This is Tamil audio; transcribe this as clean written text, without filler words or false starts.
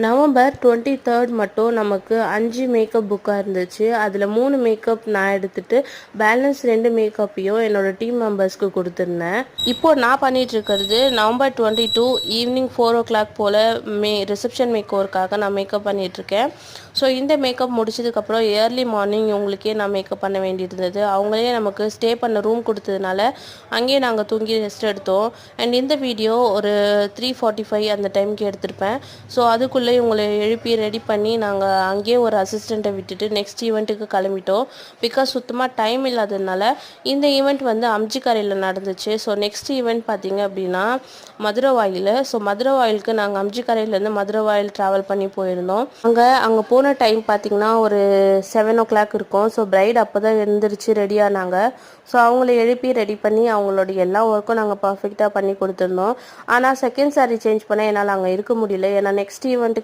நவம்பர் 23 மட்டும் நமக்கு 5 மேக்கப் புக்காக இருந்துச்சு. அதில் 3 மேக்கப் நான் எடுத்துட்டு பேலன்ஸ் 2 மேக்கப்பையும் என்னோட டீம் மெம்பர்ஸ்க்கு கொடுத்துருந்தேன். இப்போ நான் பண்ணிட்டு இருக்கிறது நவம்பர் 22 ஈவினிங் 4 o'clock போல் ரிசப்ஷன் மேக் ஓவருக்காக நான் மேக்கப் பண்ணிகிட்ருக்கேன். ஸோ இந்த மேக்கப் முடிச்சதுக்கப்புறம் ஏர்லி மார்னிங் இவங்களுக்கே நான் மேக்கப் பண்ண வேண்டியிருந்தது. அவங்களே நமக்கு ஸ்டே பண்ண ரூம் கொடுத்ததுனால அங்கேயே நாங்கள் தூங்கி ரெஸ்ட் எடுத்தோம். அண்ட் இந்த வீடியோ ஒரு 3:45 அந்த டைமுக்கு எடுத்திருப்பேன். ஸோ அதுக்குள்ளே இவங்களை எழுப்பி ரெடி பண்ணி நாங்கள் அங்கேயே ஒரு அசிஸ்டண்ட்டை விட்டுட்டு நெக்ஸ்ட் ஈவெண்ட்டுக்கு கிளம்பிட்டோம். பிகாஸ் சுத்தமாக டைம் இல்லாததுனால இந்த ஈவெண்ட் வந்து அம்ஜிக்கரையில் நடந்துச்சு. ஸோ நெக்ஸ்ட் ஈவெண்ட் பார்த்திங்க அப்படின்னா மதுரவாயில். ஸோ மதுரவாயிலுக்கு நாங்கள் அம்ஜிக்கரையிலேருந்து மதுரவாயில் ட்ராவல் பண்ணி போயிருந்தோம். அங்கே போன டைம் பார்த்திங்கன்னா ஒரு 7 o'clock இருக்கும். ஸோ பிரைட் அப்போ தான் எழுந்திரிச்சு ரெடியானாங்க. ஸோ அவங்கள எழுப்பி ரெடி பண்ணி அவங்களோட எல்லா ஒர்க்கும் நாங்கள் பர்ஃபெக்டாக பண்ணி கொடுத்துருந்தோம். ஆனால் செகண்ட் சாரீ சேஞ்ச் பண்ண என்னால் அங்கே இருக்க முடியல. ஏன்னா நெக்ஸ்ட் ஈவெண்ட்டுக்கு